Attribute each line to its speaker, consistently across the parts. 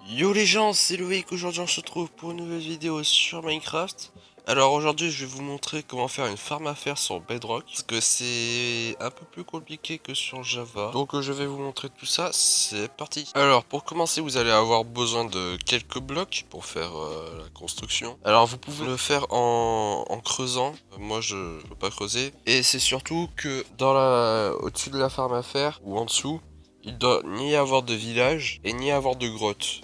Speaker 1: Yo les gens, c'est Loïc, aujourd'hui on se retrouve pour une nouvelle vidéo sur Minecraft. Alors aujourd'hui je vais vous montrer comment faire une farm à faire sur Bedrock, parce que c'est un peu plus compliqué que sur Java. Donc je vais vous montrer tout ça, c'est parti. Alors pour commencer vous allez avoir besoin de quelques blocs pour faire la construction. Alors vous pouvez le faire en creusant, moi je peux pas creuser. Et c'est surtout que au-dessus de la farm à faire, ou en dessous, il doit ni y avoir de village et ni avoir de grotte.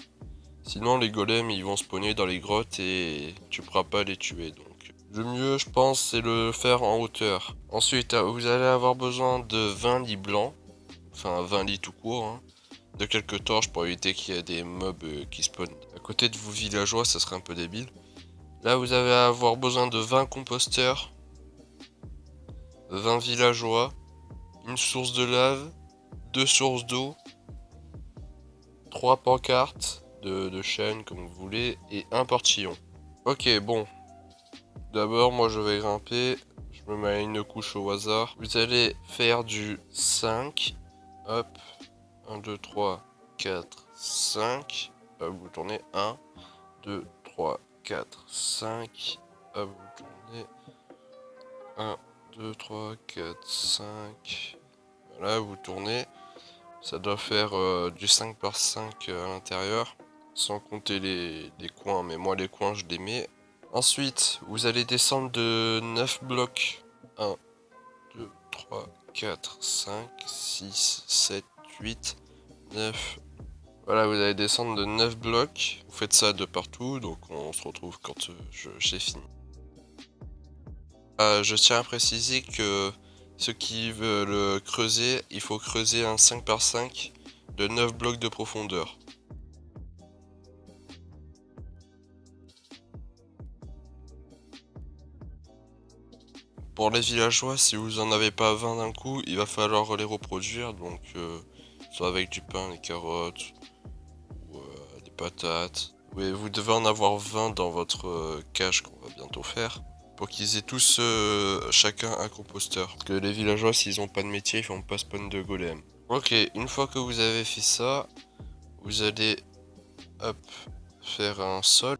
Speaker 1: Sinon les golems ils vont spawner dans les grottes et tu pourras pas les tuer. Donc le mieux je pense c'est le faire en hauteur. Ensuite vous allez avoir besoin de 20 lits blancs. Enfin 20 lits tout court hein. De quelques torches pour éviter qu'il y ait des mobs qui spawnent à côté de vos villageois, ça serait un peu débile. Là vous allez avoir besoin de 20 composteurs, 20 villageois, une source de lave, 2 sources d'eau, 3 pancartes de chaîne comme vous voulez et un portillon. Ok bon, d'abord moi je vais grimper, je me mets une couche au hasard. Vous allez faire du 5, hop, 1, 2, 3, 4, 5, hop, vous tournez 1, 2, 3, 4, 5, hop, vous tournez 1, 2, 3, 4, 5, voilà, vous tournez. Ça doit faire du 5 par 5 à l'intérieur, sans compter les coins, mais moi les coins je les mets. Ensuite, vous allez descendre de 9 blocs. 1, 2, 3, 4, 5, 6, 7, 8, 9. Voilà, vous allez descendre de 9 blocs. Vous faites ça de partout, donc on se retrouve quand j'ai fini. Je tiens à préciser que ceux qui veulent creuser, il faut creuser un 5 par 5 de 9 blocs de profondeur. Pour les villageois, si vous en avez pas 20 d'un coup, il va falloir les reproduire, donc soit avec du pain, des carottes, ou des patates. Oui, vous devez en avoir 20 dans votre cache qu'on va bientôt faire, pour qu'ils aient tous chacun un composteur. Parce que les villageois, s'ils ont pas de métier, ils font pas spawn de golem. Ok, une fois que vous avez fait ça, vous allez hop, faire un sol.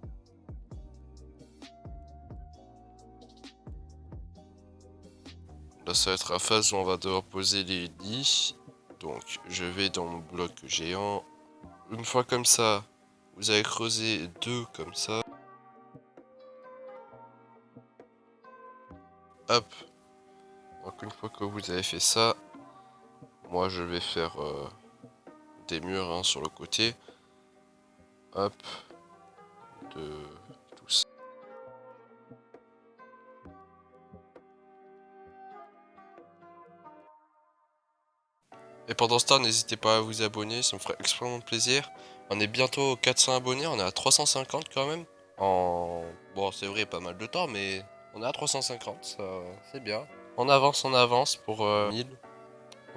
Speaker 1: Là ça va être la phase où on va devoir poser les lits. Donc je vais dans mon bloc géant. Une fois comme ça, vous allez creuser deux comme ça. Hop. Donc une fois que vous avez fait ça, moi je vais faire des murs hein, sur le côté. Hop. De tout ça. Et pendant ce temps, n'hésitez pas à vous abonner, ça me ferait extrêmement plaisir. On est bientôt aux 400 abonnés, on est à 350 quand même. Bon, c'est vrai, pas mal de temps, mais on est à 350, ça c'est bien. On avance pour 1000.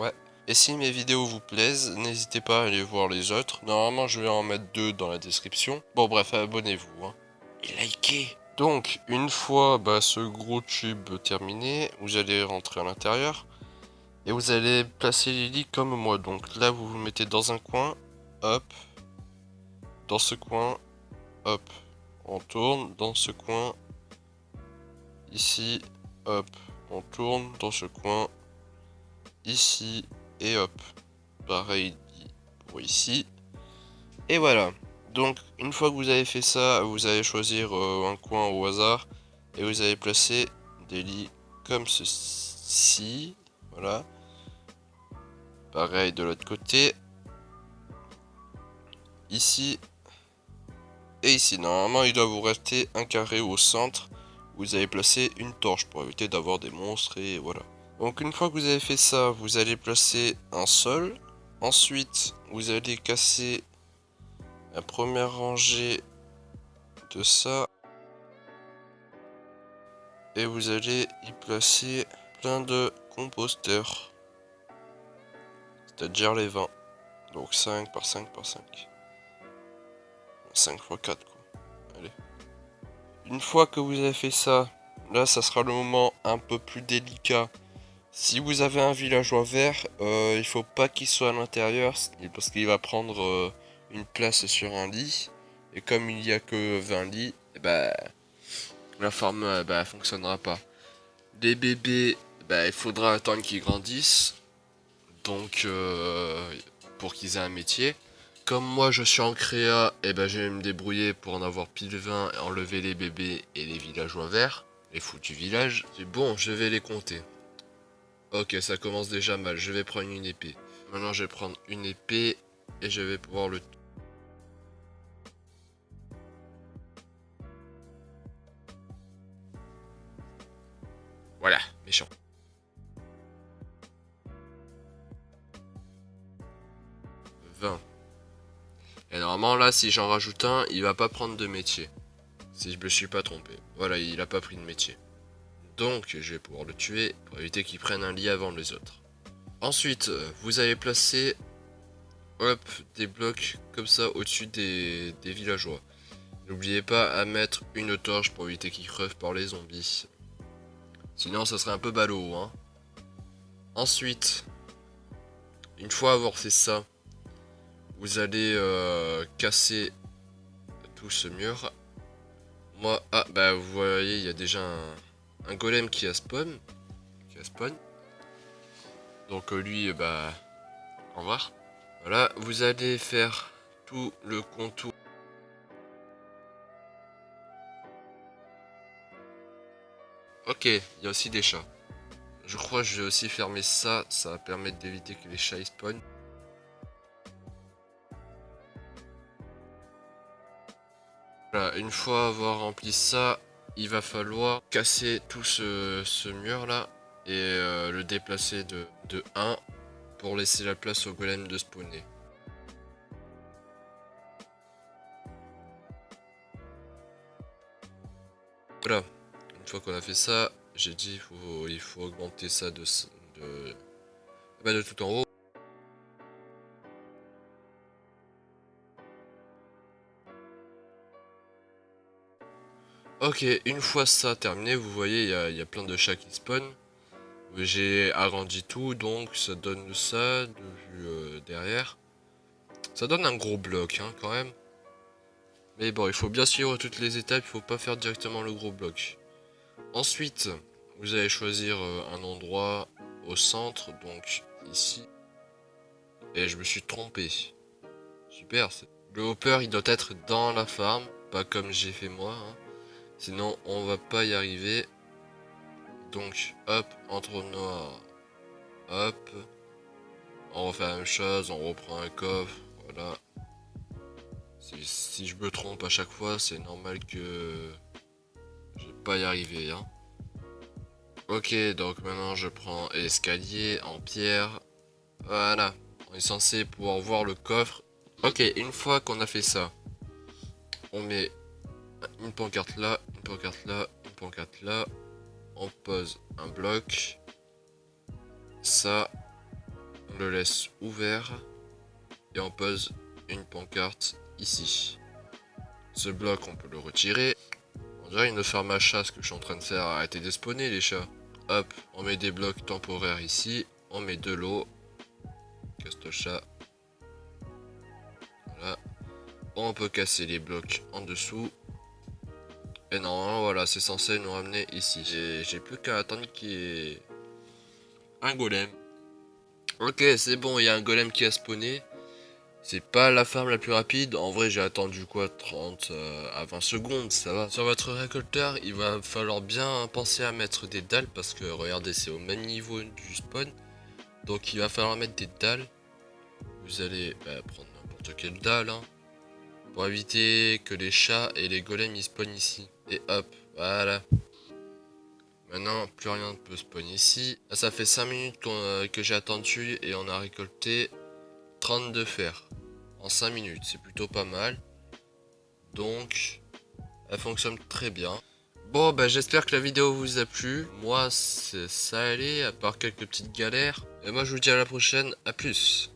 Speaker 1: Ouais. Et si mes vidéos vous plaisent, n'hésitez pas à aller voir les autres. Normalement, je vais en mettre 2 dans la description. Bon, bref, abonnez-vous. Hein. Et likez. Donc, une fois ce gros tube terminé, vous allez rentrer à l'intérieur. Et vous allez placer les lits comme moi. Donc là, vous vous mettez dans un coin. Hop. Dans ce coin. Hop. On tourne. Dans ce coin. Ici. Hop. On tourne dans ce coin. Ici. Et hop. Pareil pour ici. Et voilà. Donc, une fois que vous avez fait ça, vous allez choisir un coin au hasard. Et vous allez placer des lits comme ceci. Voilà. Pareil de l'autre côté. Ici. Et ici. Normalement, il doit vous rester un carré au centre. Vous allez placer une torche pour éviter d'avoir des monstres et voilà. Donc une fois que vous avez fait ça, vous allez placer un sol. Ensuite, vous allez casser la première rangée de ça. Et vous allez y placer plein de composteurs. C'est-à-dire les 20. Donc 5 par 5 par 5. 5 x 4 quoi. Allez. Une fois que vous avez fait ça, là ça sera le moment un peu plus délicat. Si vous avez un villageois vert, il faut pas qu'il soit à l'intérieur parce qu'il va prendre une place sur un lit. Et comme il n'y a que 20 lits, la farm fonctionnera pas. Les bébés, il faudra attendre qu'ils grandissent. Donc pour qu'ils aient un métier. Comme moi je suis en créa, je vais me débrouiller pour en avoir pile 20 et enlever les bébés et les villageois verts. Les foutus villages. C'est bon, je vais les compter. Ok, ça commence déjà mal. Je vais prendre une épée. Maintenant, je vais prendre une épée et je vais pouvoir le... Voilà, méchant. 20. Et normalement, là, si j'en rajoute un, il va pas prendre de métier. Si je me suis pas trompé. Voilà, il a pas pris de métier. Donc, je vais pouvoir le tuer pour éviter qu'il prenne un lit avant les autres. Ensuite, vous allez placer hop, des blocs comme ça au-dessus des villageois. N'oubliez pas à mettre une torche pour éviter qu'ils crevent par les zombies. Sinon, ça serait un peu ballot, hein. Ensuite, une fois avoir fait ça, vous allez casser tout ce mur. Moi, vous voyez, il y a déjà un golem qui a spawn. Donc lui, au revoir. Voilà, vous allez faire tout le contour. Ok, il y a aussi des chats. Je crois que je vais aussi fermer ça, ça va permettre d'éviter que les chats ils spawnent. Voilà, une fois avoir rempli ça, il va falloir casser tout ce mur là et le déplacer de 1 pour laisser la place au golem de spawner. Voilà, une fois qu'on a fait ça, j'ai dit il faut augmenter ça de tout en haut. Ok, une fois ça terminé, vous voyez, il y a plein de chats qui spawnent. J'ai agrandi tout, donc ça donne ça de vue derrière. Ça donne un gros bloc, hein, quand même. Mais bon, il faut bien suivre toutes les étapes, il faut pas faire directement le gros bloc. Ensuite, vous allez choisir un endroit au centre, donc ici. Et je me suis trompé. Super, le hopper il doit être dans la farm, pas comme j'ai fait moi, hein. Sinon on va pas y arriver. Donc hop, entre noir, hop, on refait la même chose, on reprend un coffre, voilà. Si je me trompe à chaque fois, c'est normal que je vais pas y arriver, hein. Ok, donc maintenant je prends escalier en pierre, voilà. On est censé pouvoir voir le coffre. Ok, une fois qu'on a fait ça, on met une pancarte là, une pancarte là, une pancarte là. On pose un bloc. Ça, on le laisse ouvert. Et on pose une pancarte ici. Ce bloc, on peut le retirer. On dirait une ferme à chat, ce que je suis en train de faire. Arrêtez de spawner les chats. Hop, on met des blocs temporaires ici. On met de l'eau. Casse le chat. Voilà. On peut casser les blocs en dessous. Et normalement, voilà, c'est censé nous ramener ici. J'ai plus qu'à attendre qu'il y ait un golem. Ok, c'est bon, il y a un golem qui a spawné. C'est pas la farm la plus rapide. En vrai, j'ai attendu quoi, 30 à 20 secondes, ça va. Sur votre récolteur, il va falloir bien penser à mettre des dalles parce que regardez, c'est au même niveau du spawn. Donc il va falloir mettre des dalles. Vous allez prendre n'importe quelle dalle, hein, pour éviter que les chats et les golems ils spawnent ici. Et hop, voilà. Maintenant, plus rien ne peut spawn ici. Là, ça fait 5 minutes que j'ai attendu et on a récolté 32 fer. En 5 minutes, c'est plutôt pas mal. Donc, elle fonctionne très bien. Bon, j'espère que la vidéo vous a plu. Moi, ça allait, à part quelques petites galères. Et moi, je vous dis à la prochaine, à plus.